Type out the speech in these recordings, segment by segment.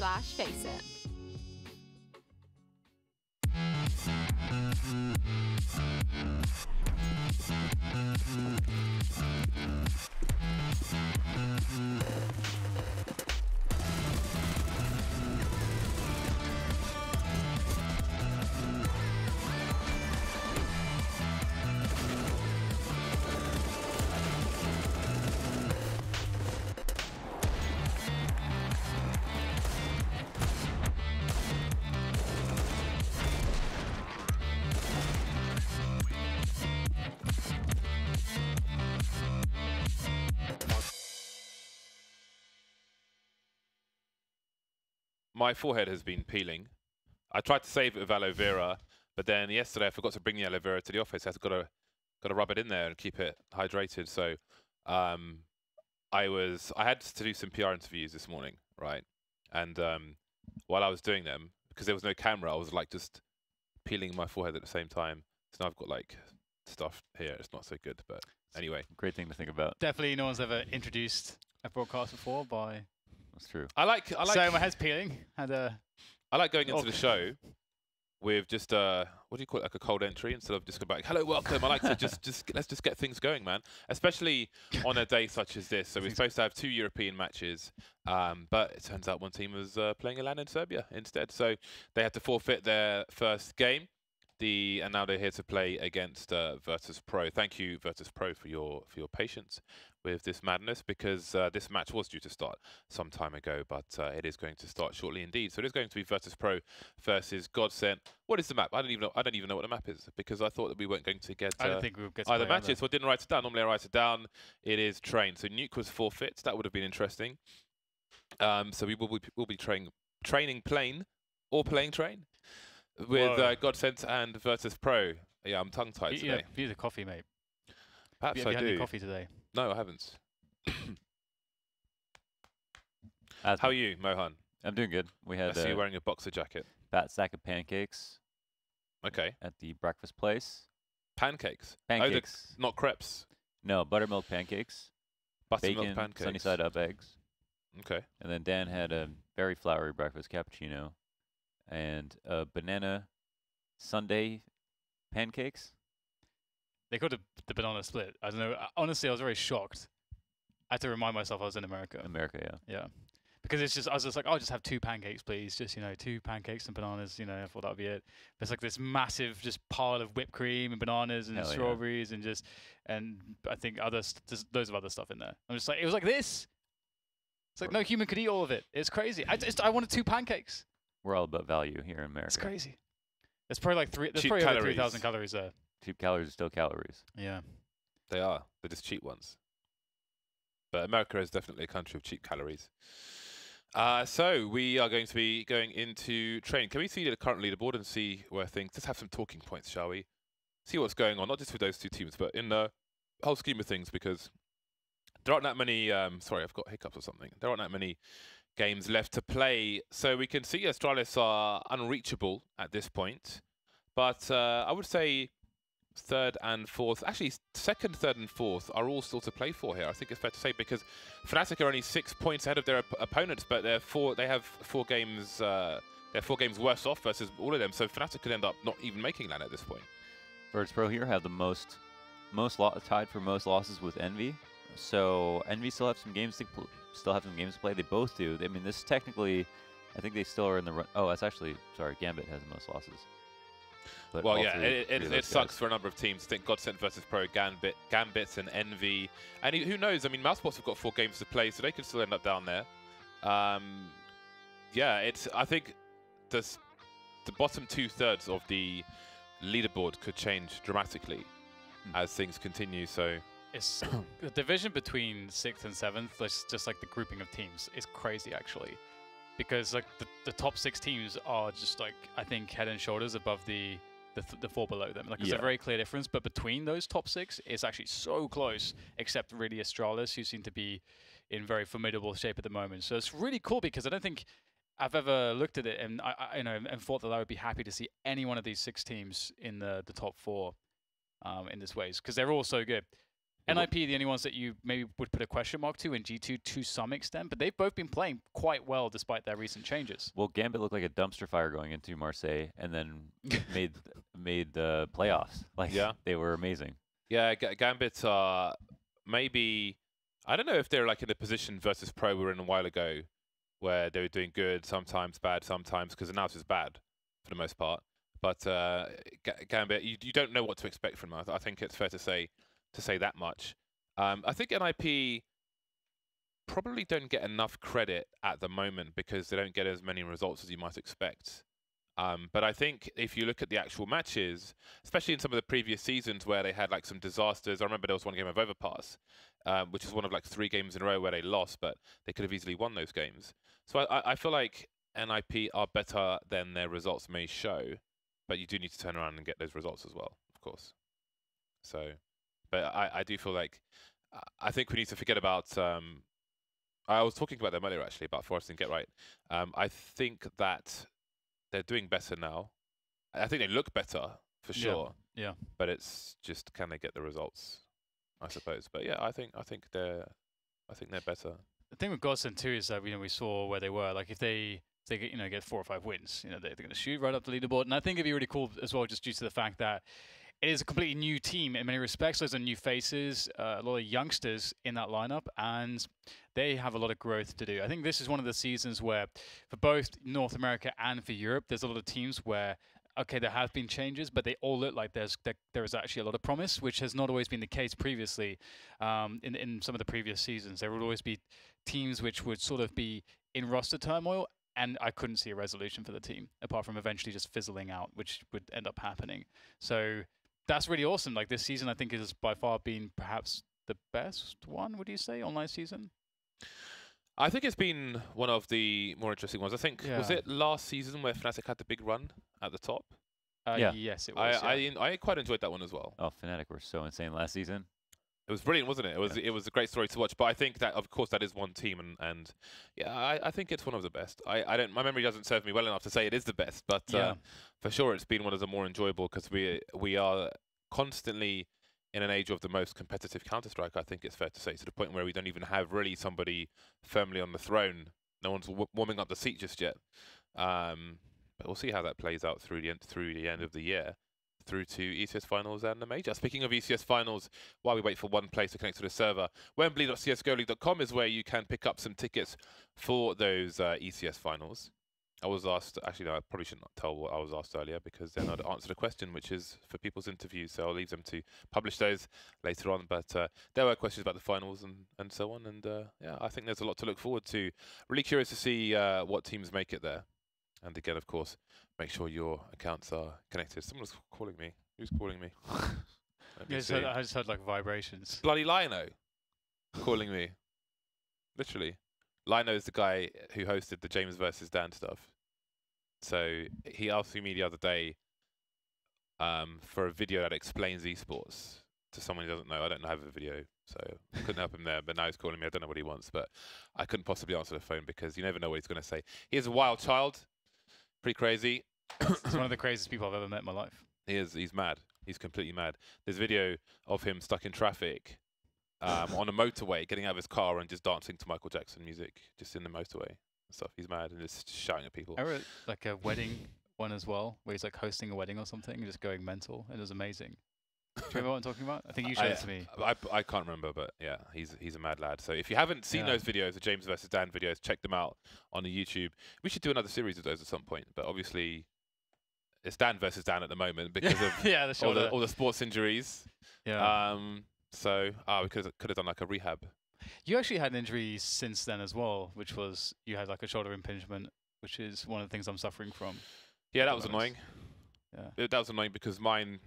youtube.com/FACEIT. My forehead has been peeling. I tried to save it with aloe vera, but then yesterday I forgot to bring the aloe vera to the office. I've got to rub it in there and keep it hydrated. So I had to do some PR interviews this morning, right? And while I was doing them, because there was no camera, I was like just peeling my forehead at the same time. So now I've got like stuff here. It's not so good, but anyway. Great thing to think about. Definitely no one's ever introduced a broadcast before by... That's true. I like. So my head's peeling. I like going into the show with just what do you call it, like a cold entry instead of just going back, hello, welcome. I like to let's just get things going, man. Especially on a day such as this. So we're supposed to have 2 European matches, but it turns out one team was playing a LAN in Serbia instead. So they had to forfeit their first game. And now they're here to play against Virtus.pro. Thank you, Virtus.pro, for your patience with this madness, because this match was due to start some time ago, but it is going to start shortly indeed. So it is going to be Virtus.pro versus Godsent. What is the map? I don't even know what the map is, because I thought that we weren't going to get, I don't think we would get to either matches. So I didn't write it down. Normally I write it down. It is train. So Nuke was forfeit. That would have been interesting. So we will be training plane or playing train with Godsent and Virtus.pro. Yeah, I'm tongue-tied today. You need a coffee, mate. Perhaps Have I you had do. any coffee today? No, I haven't. How are you, Mohan? I'm doing good. We had I see you wearing a boxer jacket. fat sack of pancakes. Okay. At the breakfast place. Pancakes? Pancakes. Oh, not crepes? No, buttermilk pancakes. Buttermilk bacon, pancakes. sunny side up eggs. Okay. And then Dan had a very flowery breakfast, cappuccino, and banana sundae pancakes. They called it the banana split. I don't know. Honestly, I was very shocked. I had to remind myself I was in America. America, yeah. Yeah. Because it's just, I was just like, I'll just have 2 pancakes, please. Just, 2 pancakes and bananas, I thought that would be it. But it's like this massive just pile of whipped cream and bananas and strawberries and I think there's loads of other stuff in there. I'm just like, it was like this. It's like no human could eat all of it. It's crazy. I wanted 2 pancakes. We're all about value here in America. It's crazy. There's probably like there's cheap probably over calories. 3,000 calories there. Cheap calories are still calories. Yeah. They are. They're just cheap ones. But America is definitely a country of cheap calories. So we are going to be going into training. Can we see the current leaderboard and see where things... Let's have some talking points, shall we? See what's going on, not just with those 2 teams, but in the whole scheme of things, because there aren't that many... sorry, I've got hiccups or something. There aren't that many games left to play. So we can see Astralis are unreachable at this point. But I would say 3rd and 4th, actually 2nd, 3rd and 4th are all still to play for here. I think it's fair to say, because Fnatic are only 6 points ahead of their opponents, but they have 4 games. They're 4 games worse off versus all of them. So Fnatic could end up not even making LAN at this point. Virtus.pro here have the most tied for most losses with Envy. So Envy still have some games to play. They both do. I mean, this technically, I think they still are in the run. Oh, that's actually Gambit has the most losses. But well, yeah, it sucks for a number of teams. I think Godsent versus Pro, Gambit and Envy. And who knows? I mean, Mousebots have got 4 games to play, so they could still end up down there. Yeah, I think the bottom 2/3 of the leaderboard could change dramatically as things continue. So it's the division between 6th and 7th, just like the grouping of teams, is crazy actually. Because like the top 6 teams are just like, I think, head and shoulders above the 4 below them. Like, it's a very clear difference, but between those top 6, it's actually so close, except really Astralis, who seem to be in very formidable shape at the moment. So it's really cool, because I don't think I've ever looked at it and and thought that I would be happy to see any one of these 6 teams in the top 4 in this ways, because they're all so good. NIP, the only ones that you maybe would put a question mark to, and G2 to some extent, but they've both been playing quite well despite their recent changes. Well, Gambit looked like a dumpster fire going into Marseille, and then made the playoffs. Like, Yeah. they were amazing. Yeah, Gambit are maybe, I don't know if they're like in the position Virtus.pro were in a while ago, where they were doing good, sometimes bad, sometimes, because now it's just bad for the most part. But Gambit, you don't know what to expect from them. I think it's fair to say that much. I think NIP probably don't get enough credit at the moment because they don't get as many results as you might expect. But I think if you look at the actual matches, especially in some of the previous seasons where they had like some disasters, I remember there was one game of Overpass, which is one of like 3 games in a row where they lost, but they could have easily won those games. So I feel like NIP are better than their results may show, but you do need to turn around and get those results as well, of course. So, but I do feel like, I think we need to forget about, I was talking about them earlier actually, about Forest and Get Right. I think that they're doing better now. I think they look better for sure. Yeah. But it's just, can they get the results, I suppose. But yeah, I think they're better. The thing with Godsent too is that we saw where they were. Like if they get, get 4 or 5 wins, they're going to shoot right up the leaderboard. And I think it'd be really cool as well, just due to the fact that it is a completely new team in many respects. There's new faces, a lot of youngsters in that lineup, and they have a lot of growth to do. I think this is one of the seasons where, for both North America and for Europe, there's a lot of teams where, okay, there have been changes, but they all look like there is actually a lot of promise, which has not always been the case previously. In some of the previous seasons, there would always be teams which would sort of be in roster turmoil, and I couldn't see a resolution for the team, apart from eventually just fizzling out, which would end up happening. So that's really awesome. Like this season, I think has by far been perhaps the best one, would you say, online season? I think it's been one of the more interesting ones. I think, was it last season where Fnatic had the big run at the top? Yeah. Yes, it was. I quite enjoyed that one as well. Oh, Fnatic were so insane last season. It was brilliant, wasn't it? It was a great story to watch. But I think that, of course, that is one team, and yeah, I think it's one of the best. My memory doesn't serve me well enough to say it is the best, but for sure it's been one of the more enjoyable because we are constantly in an age of the most competitive Counter-Strike. I think it's fair to say, to the point where we don't even have really somebody firmly on the throne. No one's warming up the seat just yet. But we'll see how that plays out through the end of the year, through to ECS Finals and the Major. Speaking of ECS Finals, while we wait for one place to connect to the server, Wembley.csgoleague.com is where you can pick up some tickets for those ECS Finals. I was asked, actually no, I probably should not tell what I was asked earlier because then I'd answer the question, which is for people's interviews, so I'll leave them to publish those later on. But there were questions about the finals and so on, and yeah, I think there's a lot to look forward to. Really curious to see what teams make it there. And again, of course, make sure your accounts are connected. Someone's calling me. Who's calling me? I just heard like vibrations. Bloody Lino calling me. Literally. Lino is the guy who hosted the James versus Dan stuff. So he asked me the other day for a video that explains esports to someone who doesn't know. I don't have a video, so I couldn't help him there. But now he's calling me. I don't know what he wants, but I couldn't possibly answer the phone because you never know what he's going to say. He is a wild child. Pretty crazy. He's one of the craziest people I've ever met in my life. He is. He's mad. He's completely mad. There's a video of him stuck in traffic on a motorway, getting out of his car and just dancing to Michael Jackson music, just in the motorway and stuff. He's mad and just shouting at people. I wrote like a wedding one as well, where he's like hosting a wedding or something, and just going mental. It was amazing. Do you remember what I'm talking about? I think you showed it to me. I can't remember, but yeah, he's a mad lad. So if you haven't seen those videos, the James versus Dan videos, check them out on the YouTube. We should do another series of those at some point, but obviously it's Dan versus Dan at the moment because of all the sports injuries. Yeah. So we could have done like a rehab. You actually had an injury since then as well, which was you had like a shoulder impingement, which is one of the things I'm suffering from. Yeah, that was annoying. Yeah. That was annoying because mine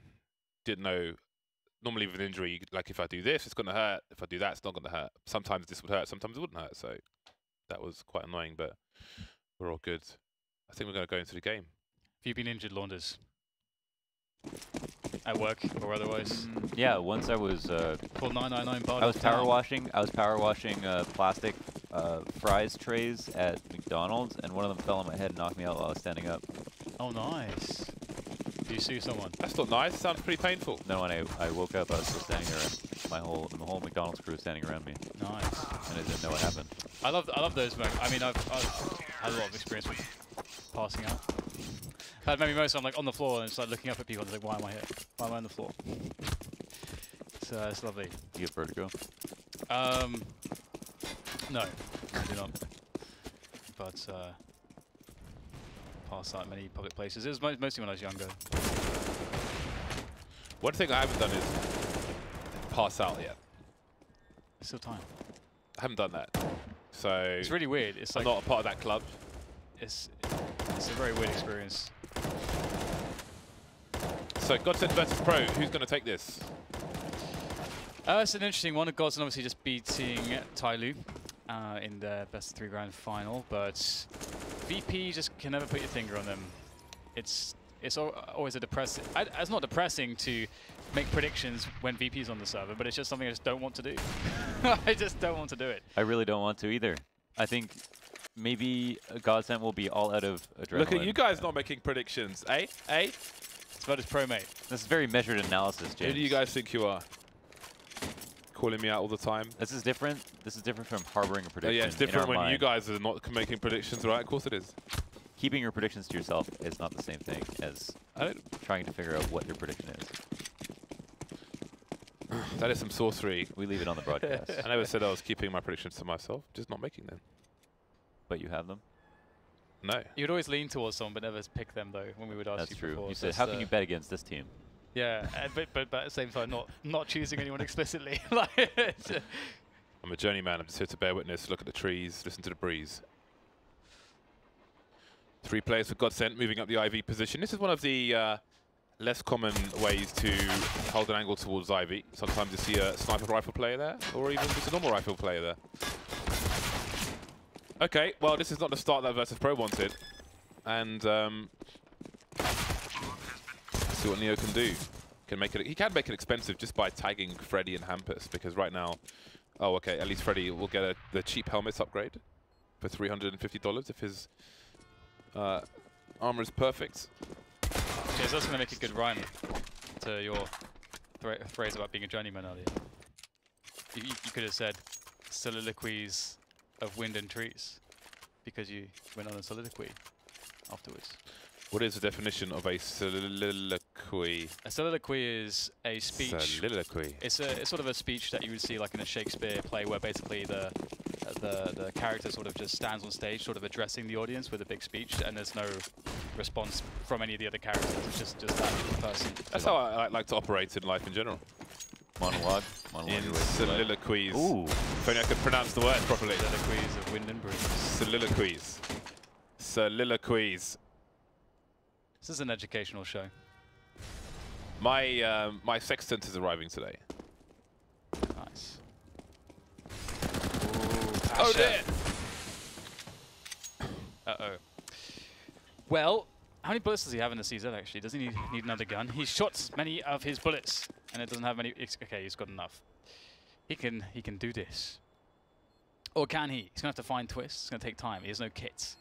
didn't know. Normally with an injury, like if I do this, it's going to hurt. If I do that, it's not going to hurt. Sometimes this would hurt, sometimes it wouldn't hurt. So that was quite annoying, but we're all good. I think we're going to go into the game. Have you been injured, Launders? At work or otherwise? Yeah, once I was Call 999 I was power washing. I was power washing plastic fries trays at McDonald's, and one of them fell on my head and knocked me out while I was standing up. Oh, nice. you sue someone? That's not nice. Sounds pretty painful. No, when I woke up, I was still standing there, and the whole McDonald's crew was standing around me, Nice. and I didn't know what happened. I love those moments. I mean, I've had a lot of experience with passing out. I've had maybe most I'm like on the floor and just like looking up at people and like, why am I here? Why am I on the floor? So it's lovely. You get vertigo? No, I do not. But pass out in many public places. It was mostly when I was younger. One thing I haven't done is pass out yet. There's still time. I haven't done that. So It's really weird. It's I'm like not a part of that club. it's a very weird experience. So Godsent versus Pro, who's going to take this? It's an interesting one. Godsent obviously just beating Tyloo in the best of 3 grand final, but VP just can never put your finger on them. It's always a depressing. It's not depressing to make predictions when VP is on the server, but it's just something I just don't want to do. I just don't want to do it. I really don't want to either. I think maybe Godsent will be all out of adrenaline. Look at you guys not making predictions, eh? Eh? It's Virtus.pro, mate. This is very measured analysis, James. Who do you guys think you are? Calling me out all the time. This is different. This is different from harboring a prediction. Yeah, it's different in our when you mind. guys are not making predictions, right? Of course it is. Keeping your predictions to yourself is not the same thing as trying to figure out what your prediction is. That is some sorcery. We leave it on the broadcast. I never said I was keeping my predictions to myself, just not making them. But you have them? No. You'd always lean towards someone, but never pick them though. When we would ask That's you true. before. You So said, how can you bet against this team? Yeah, but at the same time, not choosing anyone explicitly. Like, I'm a journeyman. I'm just here to bear witness, look at the trees, listen to the breeze. 3 players for Godsent moving up the IV position. This is one of the less common ways to hold an angle towards IV. Sometimes you see a sniper rifle player there, or even just a normal rifle player there. Okay, well, this is not the start that Virtus.pro wanted. And see what Neo can do. He can make it expensive just by tagging Freddy and Hampus, because right now, oh, okay, at least Freddy will get the cheap helmets upgrade for $350 if his armor is perfect. Cheers, that's going to make a good rhyme to your phrase about being a journeyman earlier. You could have said soliloquies of wind and trees, because you went on a soliloquy afterwards. What is the definition of a soliloquy? A soliloquy is a speech. Soliloquy. It's sort of a speech that you would see like in a Shakespeare play, where basically the character sort of just stands on stage, sort of addressing the audience with a big speech, and there's no response from any of the other characters. It's just that person. That's how I like to operate in life in general. Monologue. In soliloquies. Ooh. If only I could pronounce the word properly. Soliloquies of wind and breeze. Soliloquies. Soliloquies. This is an educational show. My my sextant is arriving today. Nice. Oh dear! Uh-oh. Well, how many bullets does he have in the CZ actually? Does he need another gun? He's shot many of his bullets, and it doesn't have many. Okay, he's got enough. He can do this. Or can he? He's gonna have to find twists. It's gonna take time. He has no kits.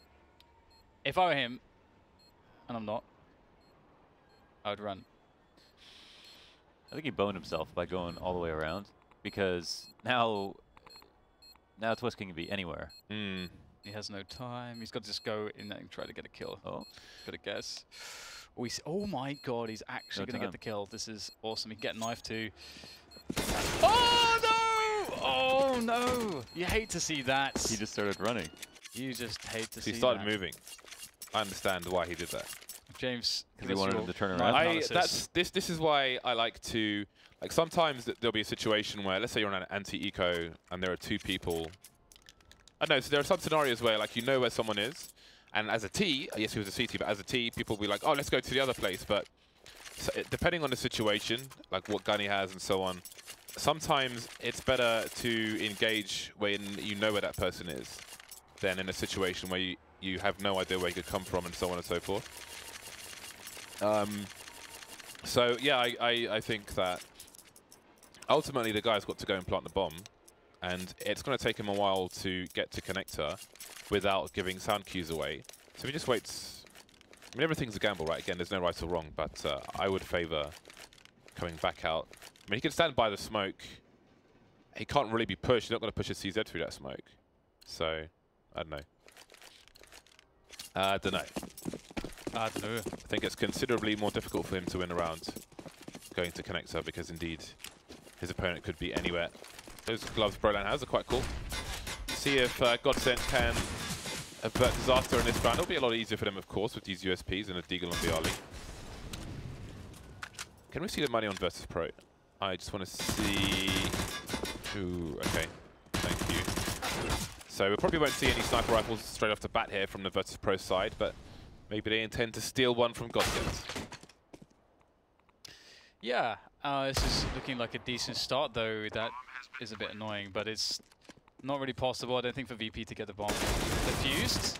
If I were him, and I'm not, I would run. I think he boned himself by going all the way around, because now Twist can be anywhere. Mm. He has no time. He's got to just go in there and try to get a kill. Oh, Got to guess. Oh my god, he's actually going to get the kill. This is awesome. He can get a knife too. Oh no! Oh no! You hate to see that. he just started running. You just hate to see that. He started moving. I understand why he did that. James, Because he wanted him to turn knife around. analysis. This is why I like to, like, sometimes there'll be a situation where, let's say you're on an anti-eco and there are 2 people. I don't know, so there are some scenarios where, like, you know where someone is, and as a T, yes, he was a CT, but as a T, people will be like, oh, let's go to the other place. But so depending on the situation, like what gun he has and so on, sometimes it's better to engage when you know where that person is than in a situation where you have no idea where he could come from and so on and so forth. So yeah, I think that ultimately the guy's got to go and plant the bomb, and it's going to take him a while to get to connector without giving sound cues away. So if he just waits I mean, everything's a gamble, right? Again, there's no right or wrong, but I would favour coming back out. I mean, he can stand by the smoke. He can't really be pushed. He's not going to push a CZ through that smoke. So, I don't know. I don't know. I don't know. I think it's considerably more difficult for him to win a round going to connector because indeed his opponent could be anywhere. Those gloves Brolan has are quite cool. See if Godsent can avert disaster in this round. It'll be a lot easier for them, of course, with these USPs and a Deagle on Bialy. Can we see the money on Virtus.pro? I just want to see... Ooh, okay. Thank you. So we probably won't see any sniper rifles straight off the bat here from the Virtus.pro side, but maybe they intend to steal one from Godsent. Yeah, this is looking like a decent start, though that is a bit annoying, but it's not really possible, I don't think, for VP to get the bomb defused.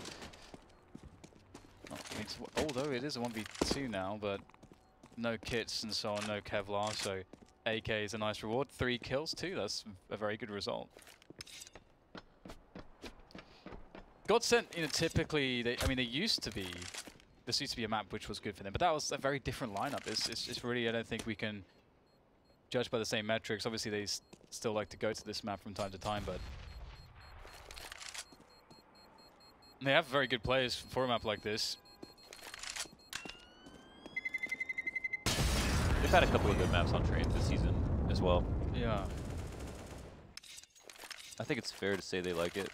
Oh, although it is a 1v2 now, but no kits and so on, no Kevlar, so AK is a nice reward. 3 kills too, that's a very good result. Godsent, you know, typically, they used to be, this used to be a map which was good for them, but that was a very different lineup. It's really, I don't think we can judge by the same metrics. Obviously, they still like to go to this map from time to time, but they have very good players for a map like this. They've had a couple of good maps on train this season as well. Yeah. I think it's fair to say they like it.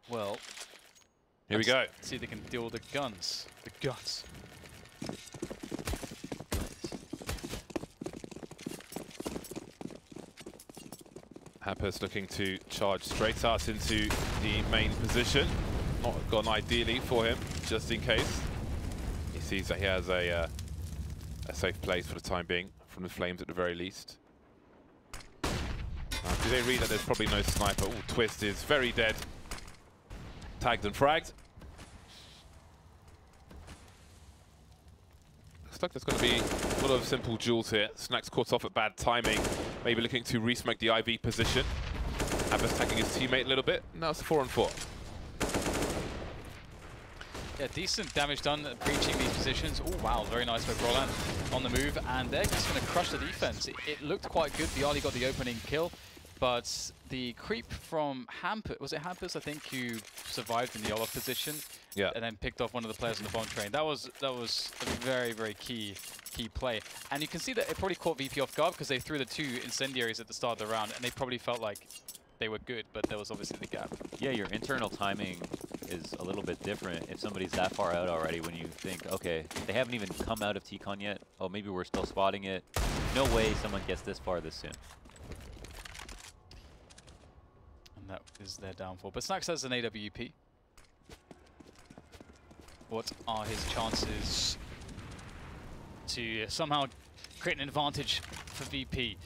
Well, here we go. See if they can deal with the guns. The guns. Hampus looking to charge straight out into the main position. Not gone ideally for him, just in case. He sees that he has a safe place for the time being, from the flames at the very least. Do they read that there's probably no sniper? Ooh, Twist is very dead. Tagged and fragged. Looks like there's going to be a lot of simple duels here. Snack's caught off at bad timing. Maybe looking to re-smoke the IV position. Hampus tagging his teammate a little bit. Now it's a 4-on-4. Yeah, decent damage done breaching these positions. Oh wow, very nice by Brolan on the move, and they're just going to crush the defense. It looked quite good. Bialy got the opening kill, but the creep from Hampus, was it Hampus, I think, who survived in the Olaf position, yeah, and then picked off one of the players on the bomb train. That was a very key play, and you can see that it probably caught VP off guard because they threw the 2 incendiaries at the start of the round, and they probably felt like they were good, but there was obviously the gap. Yeah, your internal timing is a little bit different if somebody's that far out already, when you think, okay, they haven't even come out of T-Con yet. Oh, maybe we're still spotting it. No way someone gets this far this soon. And that is their downfall. But Snacks has an AWP. What are his chances to somehow create an advantage for VP?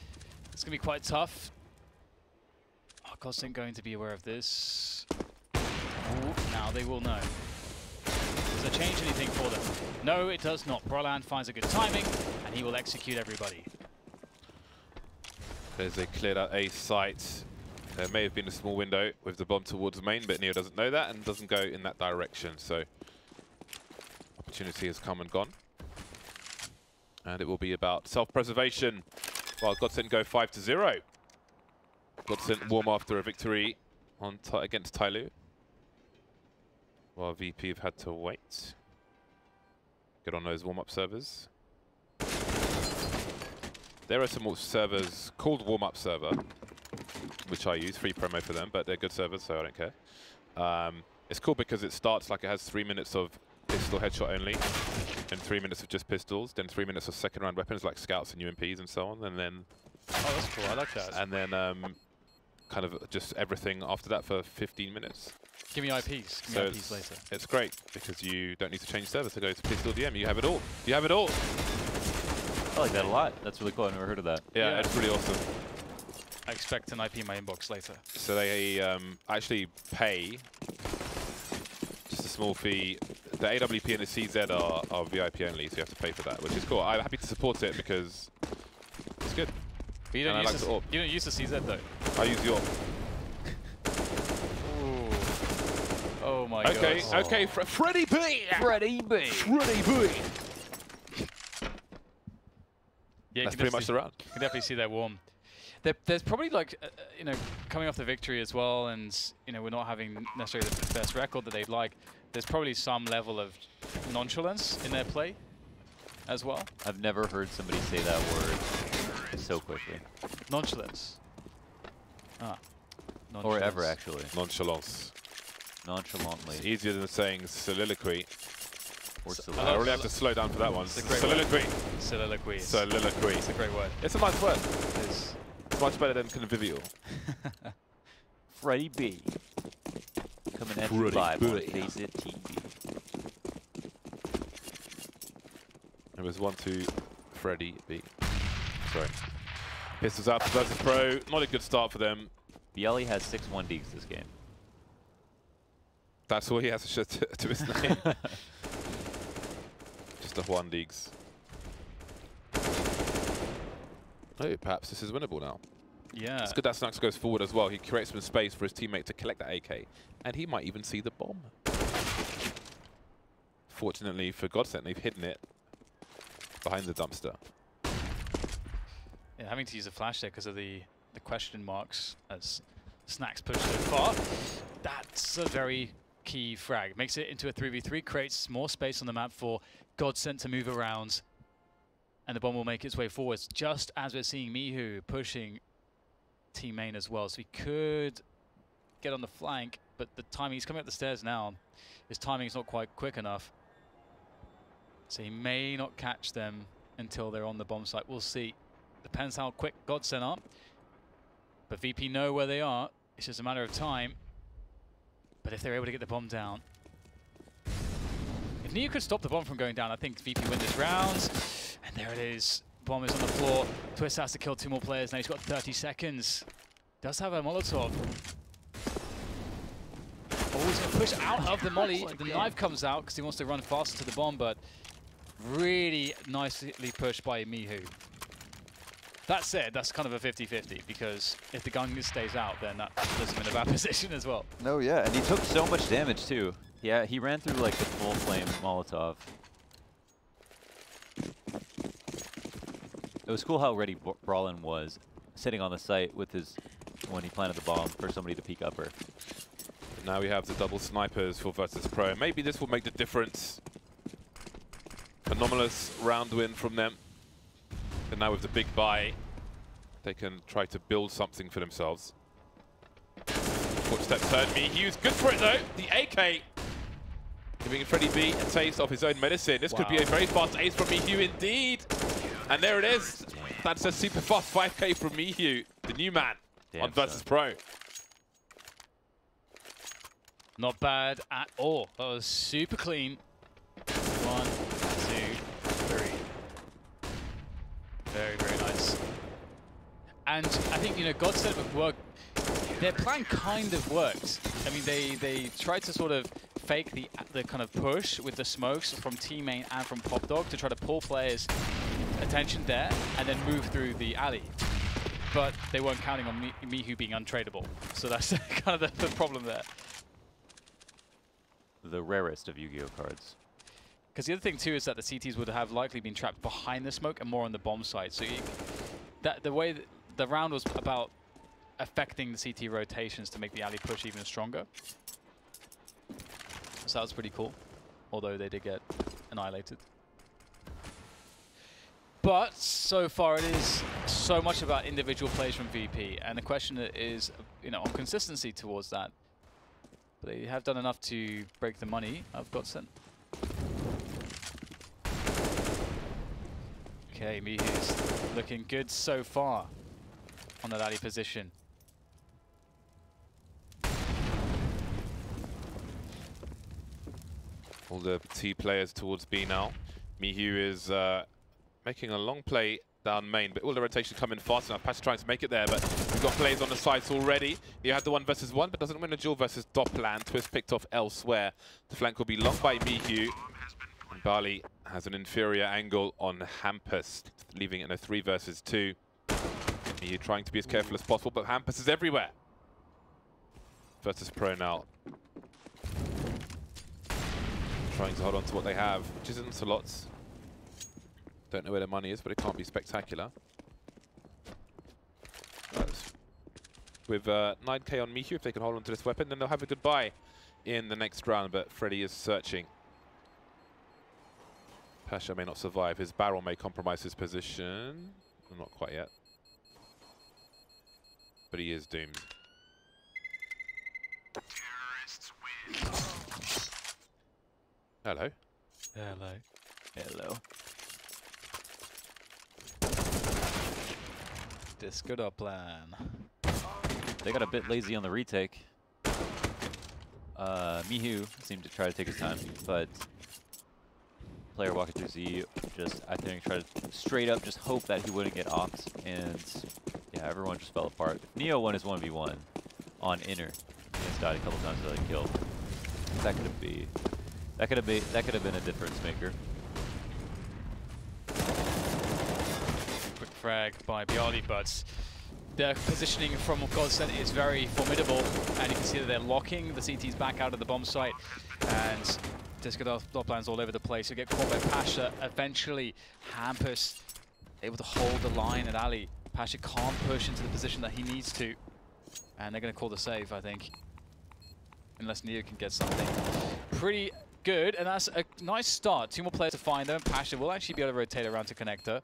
It's going to be quite tough. Oh, Godsent going to be aware of this. Ooh, now they will know. Does it change anything for them? No, it does not. Brolan finds a good timing, and he will execute everybody. There's a cleared out A site. There may have been a small window with the bomb towards main, but Neo doesn't know that and doesn't go in that direction. So opportunity has come and gone. And it will be about self-preservation while Godsent go 5-0. Godsent warm after a victory on against Tyloo, while VP have had to wait. Get on those warm-up servers. There are some more servers called warm-up server, which I use, free promo for them, but they're good servers, so I don't care. It's cool because it starts like it has 3 minutes of pistol headshot only, and 3 minutes of just pistols, then 3 minutes of second round weapons like scouts and UMPs and so on, and then... Oh, that's cool, I like that. And then kind of just everything after that for 15 minutes. Give me IPs. Give me IPs later. It's great because you don't need to change server to go to pistol DM. You have it all. You have it all. I like that a lot. That's really cool. I've never heard of that. Yeah, it's really awesome. I expect an IP in my inbox later. So they actually pay just a small fee. The AWP and the CZ are VIP only, so you have to pay for that, which is cool. I'm happy to support it because it's good. But you don't, use the, you don't use the CZ though. I use your. Ooh. Oh my god. Okay, okay, Freddie B! Freddie B! Freddie B! Yeah, that's pretty much the round. You can definitely see that warm. There's probably like, you know, coming off the victory as well, and you know, we're not having necessarily the best record that they'd like. There's probably some level of nonchalance in their play as well. I've never heard somebody say that word so quickly. Nonchalance. Ah. Or ever, actually. Nonchalance. Nonchalantly. It's easier than saying soliloquy. Or I really have to slow down for that one. Soliloquy. Soliloquy. Soliloquy. It's a great word. It's a nice word. It's much better than convivial. Freddie B. Coming at you live on FACEIT TV. It was 1-2, Freddie B. Sorry. Pistols out to Virtus.pro. Not a good start for them. Bielli has 6 1-Ds this game. That's all he has to his name. Just a 1-Digs. Oh, perhaps this is winnable now. Yeah. It's good that Snacks goes forward as well. He creates some space for his teammate to collect that AK. And he might even see the bomb. Fortunately for Godsent, they've hidden it behind the dumpster. Yeah, having to use a flash there because of the question marks as Snacks push so far. That's a very key frag. Makes it into a 3v3, creates more space on the map for Godsent to move around. And the bomb will make its way forwards, just as we're seeing Mihu pushing team main as well. So he could get on the flank, but the timing, he's coming up the stairs now. His timing is not quite quick enough. So he may not catch them until they're on the bomb site. We'll see. Depends how quick Godsent are. But VP know where they are. It's just a matter of time. But if they're able to get the bomb down. If Neo could stop the bomb from going down, I think VP win this round. And there it is. Bomb is on the floor. Twist has to kill 2 more players. Now he's got 30 seconds. Does have a Molotov. Oh, he's going to push out of the molly. The knife comes out because he wants to run faster to the bomb, but really nicely pushed by Mihu. That said, that's kind of a 50-50 because if the gun stays out, then that puts him in a bad position as well. No, yeah, and he took so much damage too. Yeah, he ran through like the full flame Molotov. It was cool how ready Brawlin was sitting on the site with his when he planted the bomb for somebody to peek upper. Now we have the double snipers for Virtus.pro. Maybe this will make the difference. Anomalous round win from them. And now with the big buy, they can try to build something for themselves. Footstep turn Mihu's good for it though. The AK giving Freddie B a taste of his own medicine. This could be a very fast ace from Mihu indeed. And there it is. That's a super fast 5K from Mihu, the new man on Virtus.pro. Not bad at all. That was super clean. 1, 2, 3. Very, very nice. And I think, you know, Godsent work. Their plan kind of worked. I mean, they tried to sort of fake the kind of push with the smokes from team main and from Pop Dog to try to pull players' attention there and then move through the alley. But they weren't counting on Mihu being untradeable. So that's kind of the problem there. The rarest of Yu-Gi-Oh cards. Because the other thing too is that the CTs would have likely been trapped behind the smoke and more on the bomb side. So the way that the round was about affecting the CT rotations to make the alley push even stronger. So that was pretty cool, although they did get annihilated. But so far it is so much about individual plays from VP, and the question is, you know, on consistency towards that. But they have done enough to break the money of Godsent. Okay, Mihu's looking good so far on that alley position. All the T players towards B now. Mihu is making a long play down main, but all the rotation coming fast enough. Patch trying to make it there, but we've got players on the sides already. He had the 1v1, but doesn't win a duel versus Doppland. Twist picked off elsewhere. The flank will be locked by Mihu. And Bali has an inferior angle on Hampus, leaving it in a 3 versus 2. You're trying to be as careful as possible, but Hampus is everywhere. Virtus.pro now trying to hold on to what they have, which isn't a lot. Don't know where their money is, but it can't be spectacular. With 9k on Mihu, if they can hold on to this weapon, then they'll have a goodbye in the next round, but Freddy is searching. Pasha may not survive. His barrel may compromise his position. Well, not quite yet. But he is doomed. Hello. Hello. Hello. Disco plan. They got a bit lazy on the retake. Mihu seemed to try to take his time, but player walking through Z just, I think, tried to straight up just hope that he wouldn't get opt, and yeah, everyone just fell apart. Neo won his 1v1 on inner. He's died a couple times without a kill. That could have been a difference maker. Quick frag by Bialy, but the positioning from Godsent is very formidable, and you can see that they're locking the CTs back out of the bomb site, and Disco plans all over the place. You get caught by Pasha. Eventually, Hampus able to hold the line at Ali. Pasha can't push into the position that he needs to, and they're going to call the save, I think, unless Neo can get something pretty good, and that's a nice start. 2 more players to find them. Pasha will actually be able to rotate around to connector,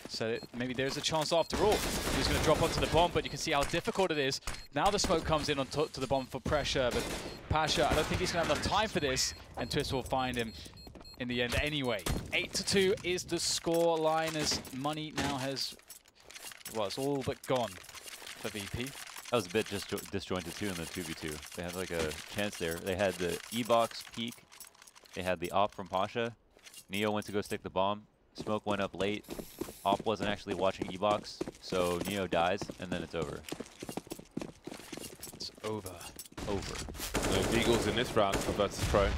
so maybe there's a chance after all. He's going to drop onto the bomb, but you can see how difficult it is. Now the smoke comes in on to the bomb for pressure, but Pasha, I don't think he's going to have enough time for this, and Twist will find him in the end anyway. 8-2 is the score line, as money now has, well, it's all but gone for VP. That was a bit disjointed too in the 2v2. They had like a chance there. They had the E-box peek. They had the op from Pasha. Neo went to go stick the bomb. Smoke went up late. Op wasn't actually watching E-box, so Neo dies, and then it's over. It's over. Over. No Beagles in this round for Virtus.pro.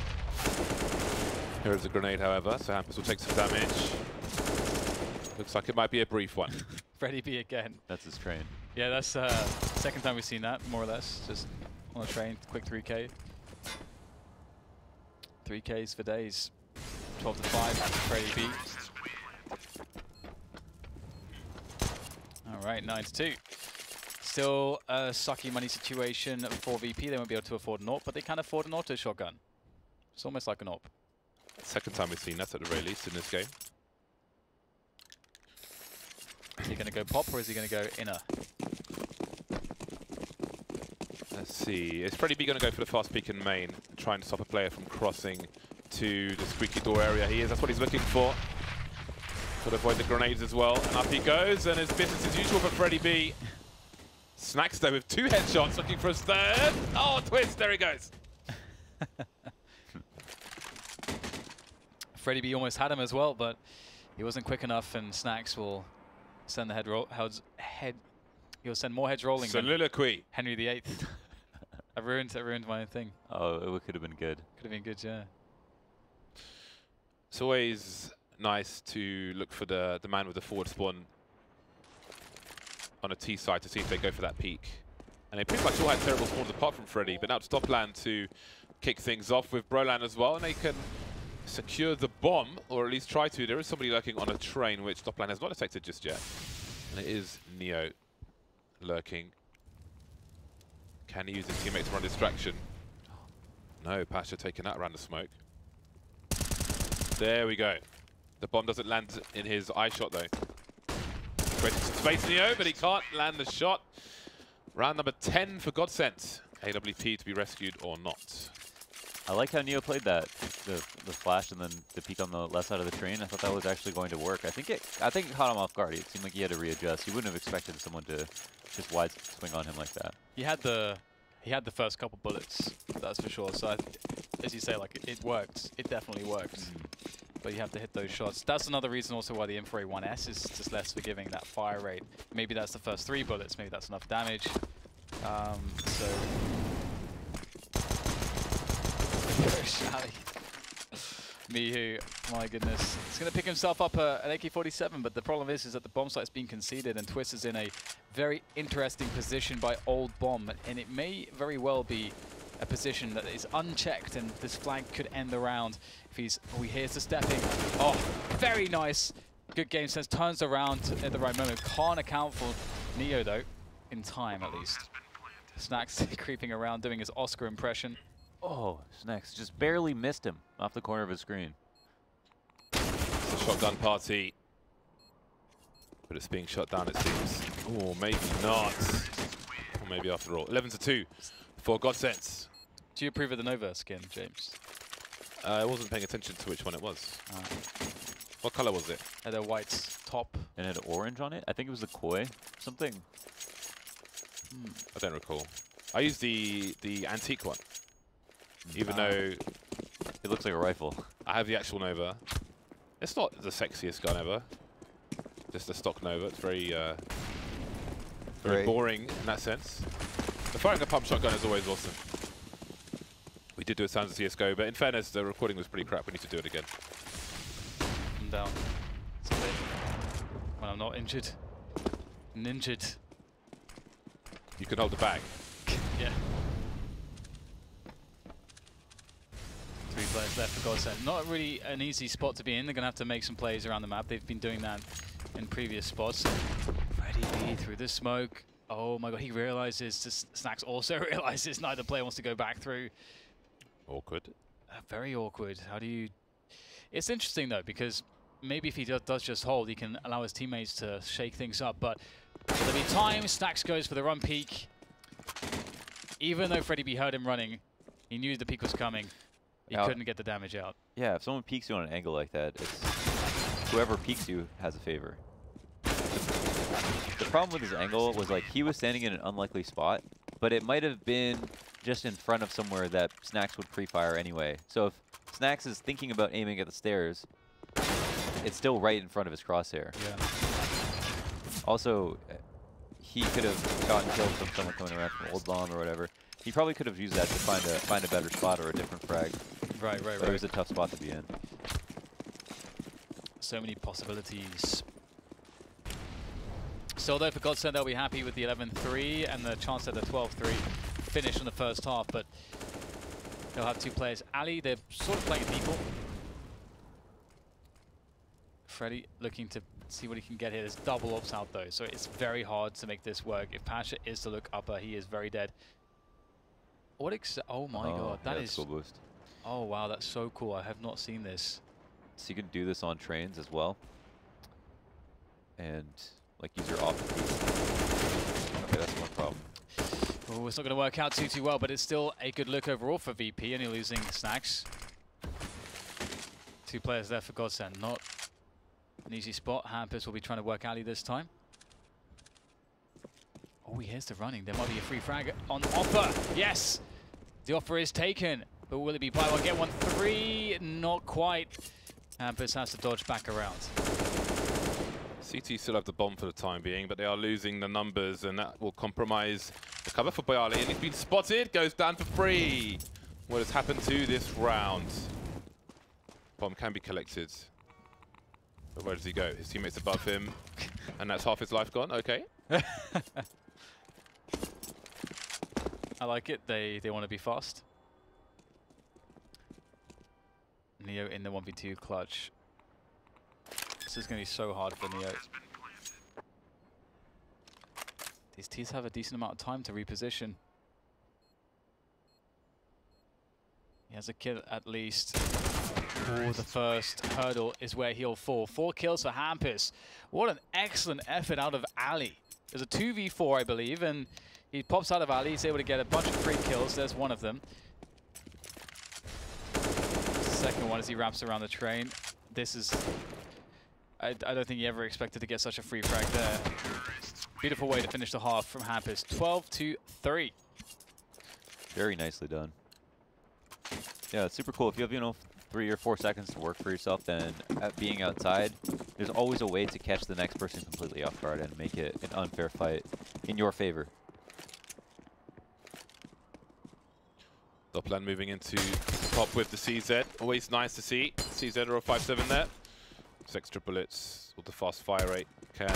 Here is a grenade, however, so Hampus will take some damage. Looks like it might be a brief one. Freddy B again. That's his train. Yeah, that's second time we've seen that, more or less. Just on a train, quick 3K. 3Ks for days. 12 to 5, Freddy B. All right, 9-2. Still a sucky money situation for VP. They won't be able to afford an AWP, but they can afford an auto shotgun. It's almost like an AWP. Second time we've seen that at the very least in this game. Is he going to go pop or is he going to go inner? Let's see. Is Freddy B going to go for the fast peek in main, trying to stop a player from crossing to the squeaky door area? He is. That's what he's looking for. Could avoid the grenades as well. And up he goes, and it's business as usual for Freddy B. Snacks though with 2 headshots, looking for his third. Oh, Twist! There he goes. Freddy B almost had him as well, but he wasn't quick enough, and Snacks will send the he'll send more heads rolling. Soliloquy. Henry VIII. I ruined my own thing. Oh, it could have been good. Could have been good, yeah. It's always nice to look for the man with the forward spawn on a T side to see if they go for that peak. And they pretty much all had terrible spawns apart from Freddy, but now it's Stopland to kick things off with Brolan as well, and they can secure the bomb, or at least try to. There is somebody lurking on a train, which Stopland has not detected just yet. And it is Neo lurking. Can he use his teammate to run distraction? No, Pasha taking that around the smoke. There we go. The bomb doesn't land in his eye shot though. Creating some space, Neo, but he can't land the shot. Round number 10 for Godsent. AWP to be rescued or not. I like how Neo played that, the flash and then the peek on the left side of the train. I thought that was actually going to work. I think it caught him off guard. It seemed like he had to readjust. He wouldn't have expected someone to just wide swing on him like that. He had the first couple bullets, that's for sure. So as you say, like it worked. It definitely worked. But you have to hit those shots. That's another reason also why the Infrared 1S is just less forgiving, that fire rate. Maybe that's the first 3 bullets. Maybe that's enough damage. So. Mihu, my goodness. He's going to pick himself up an AK-47, but the problem is that the bomb site's been conceded and Twist is in a very interesting position by Old Bomb, and it may very well be a position that is unchecked, and this flag could end the round if he's... Oh, he hears the stepping. Oh, very nice. Good game sense, turns around at the right moment. Can't account for Neo, though, in time at least. Snacks creeping around, doing his Oscar impression. Oh, Snacks just barely missed him off the corner of his screen. It's a shotgun party. But it's being shut down, it seems. Oh, maybe not. Or maybe after all. 11-2 for Godsent. Do you approve of the Nova skin, James? I wasn't paying attention to which one it was. What color was it? Had a white top. And it had orange on it? I think it was the Koi. Something. I don't recall. I used the antique one. Even though it looks like a rifle. I have the actual Nova. It's not the sexiest gun ever. Just a stock Nova. It's very very boring in that sense. The firing a pump shotgun is always awesome. We did do a Sounds of CSGO, but in fairness, the recording was pretty crap. We need to do it again. I'm down. When I'm not injured. Ninjured. You can hold the bag. Yeah. 3 players left for Godsent. Not really an easy spot to be in. They're going to have to make some plays around the map. They've been doing that in previous spots. Freddy B through the smoke. Oh my god, he realizes, Snacks also realizes neither player wants to go back through. Awkward. Very awkward. How do you... It's interesting though, because maybe if he does just hold, he can allow his teammates to shake things up, but will there be time? Snacks goes for the run peek. Even though Freddy B heard him running, he knew the peek was coming. He couldn't get the damage out. Yeah, if someone peeks you on an angle like that, it's whoever peeks you has a favor. The problem with his angle was like he was standing in an unlikely spot, but it might have been just in front of somewhere that Snacks would pre-fire anyway. So if Snacks is thinking about aiming at the stairs, it's still right in front of his crosshair. Yeah. Also, he could have gotten killed from someone coming around from Old Bomb or whatever. He probably could have used that to find a better spot or a different frag. Right. But it was a tough spot to be in. So many possibilities. Still though, for Godsent, they'll be happy with the 11-3 and the chance at the 12-3 finish in the first half, but they'll have 2 players. Ali, they're sort of playing default. Freddy looking to see what he can get here. There's double ops out though, so it's very hard to make this work. If Pasha is to look upper, he is very dead. What oh my god, that is... Cool boost. Oh wow, that's so cool. I have not seen this. So you can do this on trains as well. And like use your off boost. Okay, that's one problem. Oh, it's not going to work out too well, but it's still a good look overall for VP, only losing Snacks. 2 players there for Godsent. Not an easy spot. Hampus will be trying to work Ali this time. Oh, here's the running. There might be a free frag on offer. Yes! The offer is taken, but will it be buy one, get one? 3? Not quite. Hampus has to dodge back around. CT still have the bomb for the time being, but they are losing the numbers, and that will compromise the cover for Boyali. And he's been spotted, goes down for free. What has happened to this round? Bomb can be collected. But where does he go? His teammates above him, and that's half his life gone. Okay. I like it. They want to be fast. Neo in the 1v2 clutch. This is going to be so hard for Neo. These T's have a decent amount of time to reposition. He has a kill at least. Oh, the first hurdle is where he'll fall. 4 kills for Hampus. What an excellent effort out of Ali. There's a 2v4, I believe, and he pops out of Ali. He's able to get a bunch of free kills. There's one of them. Second one as he wraps around the train. This is... I don't think he ever expected to get such a free frag there. Beautiful way to finish the half from Hampus. 12-3. Very nicely done. Yeah, it's super cool. If you have, 3 or 4 seconds to work for yourself, then being outside, there's always a way to catch the next person completely off guard and make it an unfair fight in your favor. Doppler moving into top with the CZ. Always nice to see. CZ or a 5-7 there. Those extra bullets with the fast fire rate can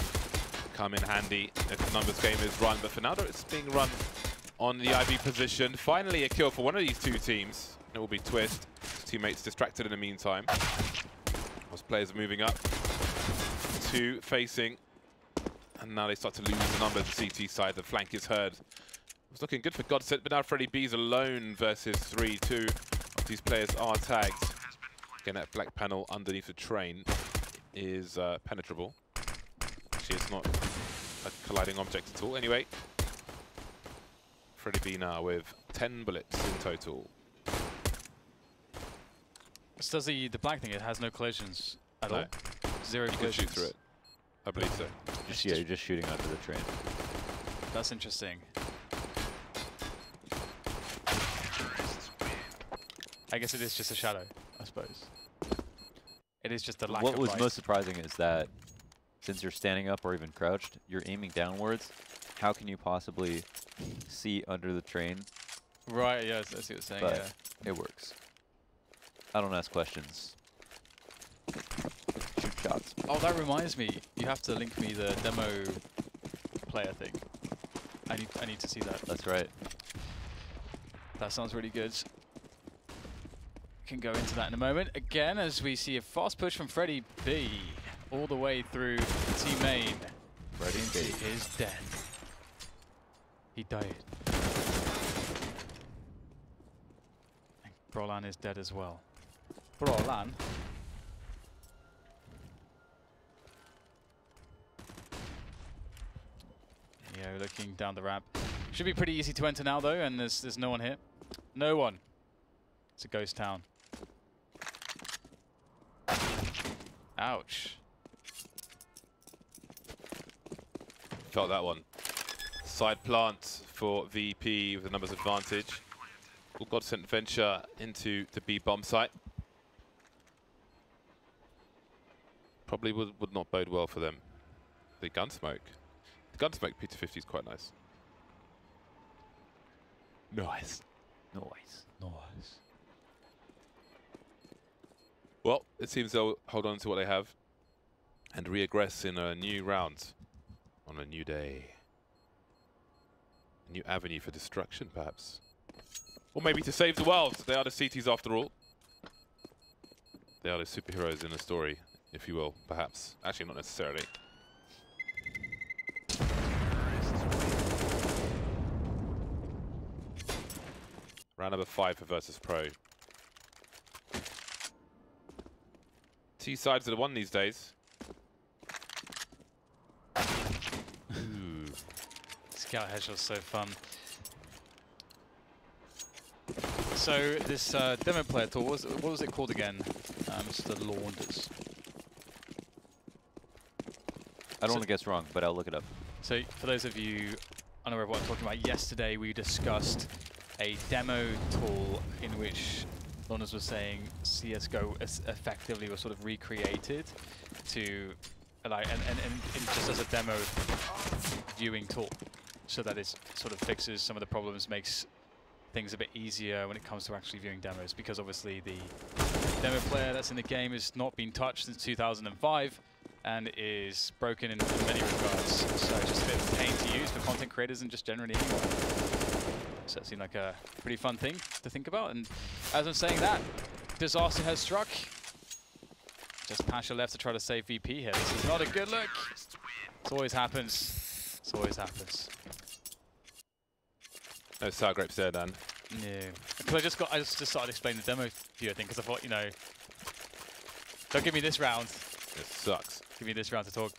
come in handy if the numbers game is run. But for now, it's being run on the IB position. Finally, a kill for one of these two teams. It will be Twist. His teammates distracted in the meantime. Those players are moving up to facing. And now they start to lose the numbers. The CT side, the flank is heard. It's looking good for Godsent, but now Freddy B's alone versus 3-2. These players are tagged. Again, that black panel underneath the train is penetrable. Actually, it's not a colliding object at all. Anyway, Freddy B now with 10 bullets in total. This does the black thing. It has no collisions at all. Zero You can collisions. shoot through it. I believe so. Yeah, you're just shooting under the train. That's interesting. I guess it is just a shadow, I suppose. It is just the lack of What was light. most surprising is that since you're standing up or even crouched, you're aiming downwards. How can you possibly see under the train? Right, yeah, I see what you're saying, But yeah. it works. I don't ask questions. Shoot shots. Oh, that reminds me. You have to link me the demo player thing. I need to see that. That's right. That sounds really good. Can go into that in a moment. Again, as we see a fast push from Freddy B all the way through team main. Freddy into B his death. He died. And Brolan is dead as well. Brolan. Yeah, looking down the ramp. Should be pretty easy to enter now though, and there's no one here. No one. It's a ghost town. Ouch. Felt that one. Side plant for VP with the numbers advantage. Will Godsent venture into the B bomb site. Probably would not bode well for them. The Gunsmoke. The Gunsmoke P250 is quite nice. Nice. Noise. Nice. Well, it seems they'll hold on to what they have and reaggress in a new round on a new day. A new avenue for destruction, perhaps. Or maybe to save the world. They are the CTs after all. They are the superheroes in the story, if you will, perhaps. Actually, not necessarily. Round number 5 for Virtus.pro. Two sides that have won these days. Ooh. Scout headshot's so fun. So this demo player tool, what was it called again? It's the Launders. I don't want to guess wrong, but I'll look it up. So for those of you unaware of what I'm talking about, yesterday we discussed a demo tool in which Launders was saying CSGO effectively was sort of recreated to like and just as a demo viewing tool, so that it sort of fixes some of the problems, makes things a bit easier when it comes to actually viewing demos, because obviously the demo player that's in the game has not been touched since 2005 and is broken in many regards. So it's just a bit of a pain to use for content creators and just generally anyone. So it seemed like a pretty fun thing to think about. And as I'm saying that, disaster has struck. Just Pasha left to try to save VP here. This is not a good look. It always happens. It always happens. No sour grapes there, Dan. Yeah. Because I just started explaining the demo viewer thing, because I thought, you know, don't give me this round. It sucks. Give me this round to talk.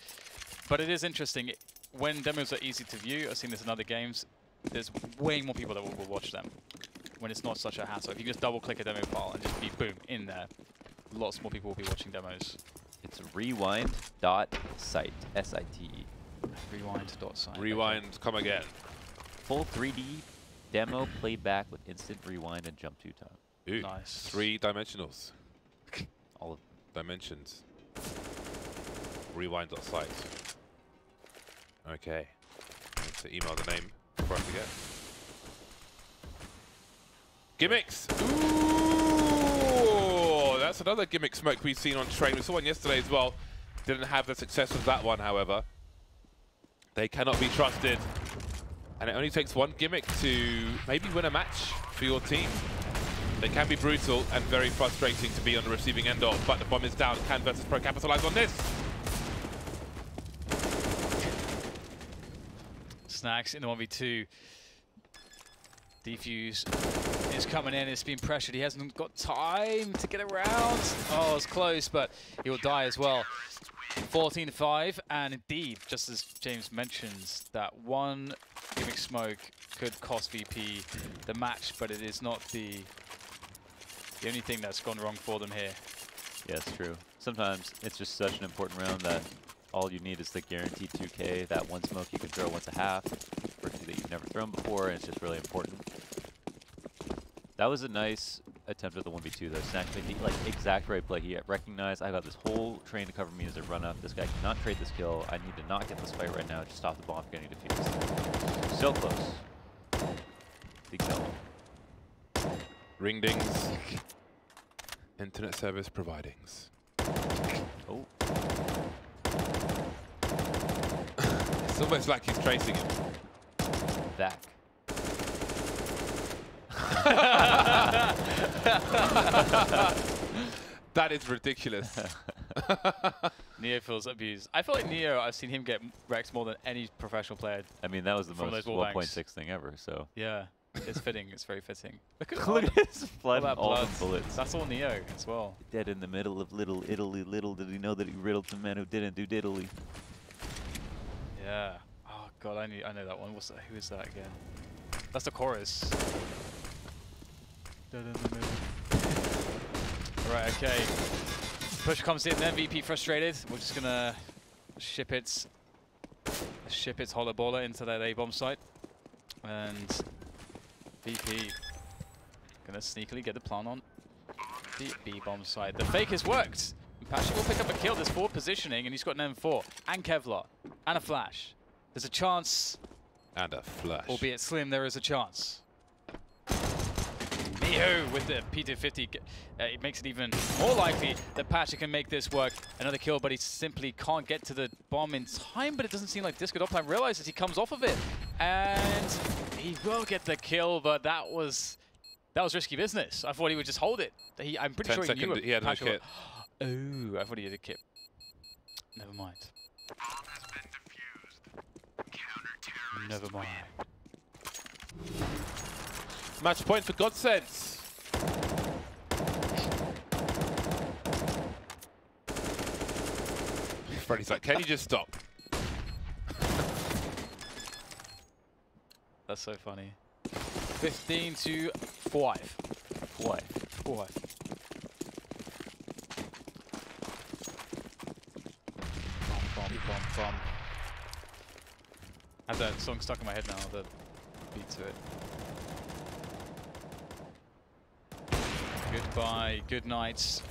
But it is interesting. When demos are easy to view, I've seen this in other games, there's way more people that will watch them when it's not such a hassle. If you just double click a demo file and just be boom in there, lots more people will be watching demos. It's rewind.site, S-I-T-E. Rewind.site. Rewind, okay. Come again. Full 3D demo playback with instant rewind and jump 2 time. Ooh, Nice. 3 dimensionals. All of Dimensions. Rewind.site. Okay. Need to email the name before I forget. Gimmicks! Ooh! That's another gimmick smoke we've seen on Train. We saw one yesterday as well. Didn't have the success with that one, however. They cannot be trusted. And it only takes one gimmick to maybe win a match for your team. They can be brutal and very frustrating to be on the receiving end of, but the bomb is down. Can Virtus.pro capitalize on this? Snacks in the 1v2. Defuse is coming in. It's been pressured. He hasn't got time to get around. Oh, it's close, but he will die as well. 14-5, and indeed, just as James mentions, that one gimmick smoke could cost VP the match, but it is not the only thing that's gone wrong for them here. Yeah, it's true. Sometimes it's just such an important round that all you need is the guaranteed 2K, that one smoke you can throw once a half, or two that you've never thrown before, and it's just really important. That was a nice attempt at the 1v2 though. Snack made the exact right play. He recognized I got this whole train to cover me as a run up. This guy cannot trade this kill. I need to not get this fight right now. Just stop the bomb from getting defused. So close. Big kill. Ring dings. Internet service providings. Oh. It's almost like he's tracing him. Back. That is ridiculous. Neo feels abused. I feel like Neo, I've seen him get wrecked more than any professional player. I mean, that was the From most those wall banks. 1.6 thing ever, so. Yeah, it's fitting. It's very fitting. Look at Look at his blood all and that all blood. the bullets. That's all Neo as well. Dead in the middle of Little Italy. Little did he know that he riddled the man who didn't do diddly. Yeah. Oh god, I know that one. What's that? Who is that again? That's the chorus. Right, okay. Push comes in, then VP frustrated. We're just gonna ship its hollow baller into that A-bomb site. And VP gonna sneakily get the plant on the B-bomb site. The fake has worked. Pashi will pick up a kill. There's forward positioning, and he's got an M4 and Kevlar and a flash. There's a chance. And a flash. Albeit slim, there is a chance. Neo with the P250, it makes it even more likely that Pasha can make this work. Another kill, but he simply can't get to the bomb in time, but it doesn't seem like Disco Doptime realizes he comes off of it. And he will get the kill, but that was risky business. I thought he would just hold it. I'm pretty sure he knew he had no Pasha kit. Oh, I thought he had a kit. Never mind. Never mind. Match point for Godsent. Freddy's like, can you just stop? That's so funny. 15-5. 5. Bomb. I have that song stuck in my head now, the beat to it. Goodbye, good night.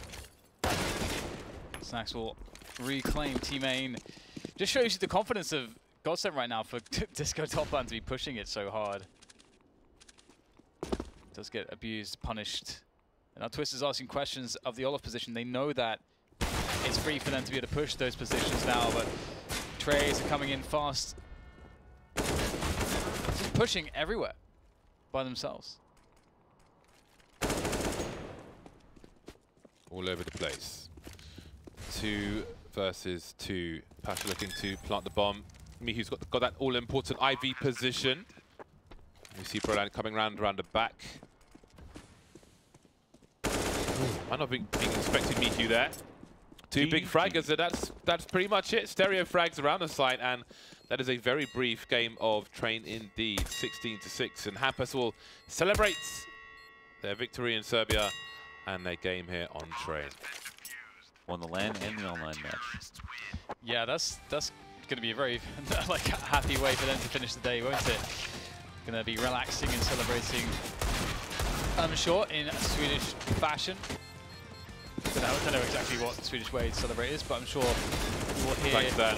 Snacks will reclaim Team Main. Just shows you the confidence of Godsent right now for Disco Doptime to be pushing it so hard. Does get abused, punished. And now Twist is asking questions of the Olaf position. They know that it's free for them to be able to push those positions now, but trays are coming in fast. Just pushing everywhere by themselves. All over the place. 2 versus 2. Pasha looking to plant the bomb. Mihu's got that all-important IV position. We see Proland coming around the back. Might not be expecting Mihu there. 2 big fraggers, so that's pretty much it. Stereo frags around the site, and that is a very brief game of Train indeed. 16-6, and Hampus will celebrate their victory in Serbia and their game here on Train. Won the LAN and the online match. Yeah, that's going to be a very happy way for them to finish the day, won't it? Going to be relaxing and celebrating, I'm sure, in Swedish fashion. I don't know exactly what the Swedish way to celebrate is, but I'm sure you will hear Thanks, Dan.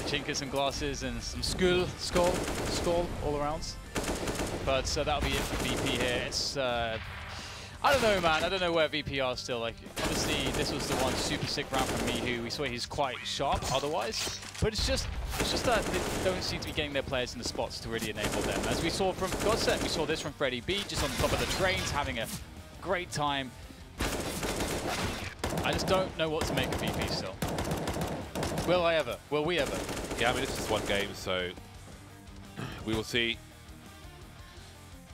chinkas and glasses and some skull all around. But that'll be it for VP here. It's I don't know, man. I don't know where VP are still. Like, obviously, this was the one super sick round from Mihu. We saw he's quite sharp otherwise. But it's just that they don't seem to be getting their players in the spots to really enable them. As we saw from Godsent, we saw this from Freddy B, just on top of the trains, having a great time. I just don't know what to make of VP still. Will I ever? Will we ever? Yeah, I mean, this is one game, so we will see.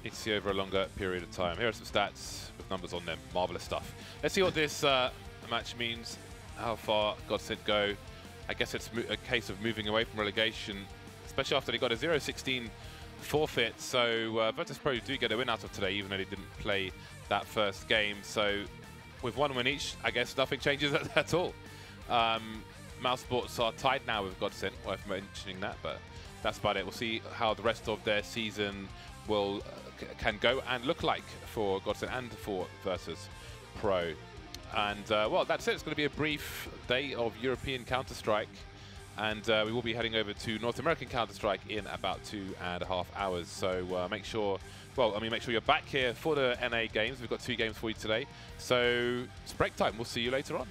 Need to see over a longer period of time. Here are some stats with numbers on them. Marvelous stuff. Let's see what this match means. How far Godsent go. I guess it's a case of moving away from relegation, especially after they got a 0-16 forfeit. So Virtus.pro do get a win out of today, even though they didn't play that first game. So with one win each, I guess nothing changes at all. Mouse Sports are tied now with Godsent, worth mentioning that, but that's about it. We'll see how the rest of their season will can go and look like for Godsent and for Virtus.pro. And well, that's it. It's going to be a brief day of European Counter-Strike, and we will be heading over to North American Counter-Strike in about 2.5 hours. So make sure, well, I mean, make sure you're back here for the NA games. We've got 2 games for you today. So it's break time. We'll see you later on.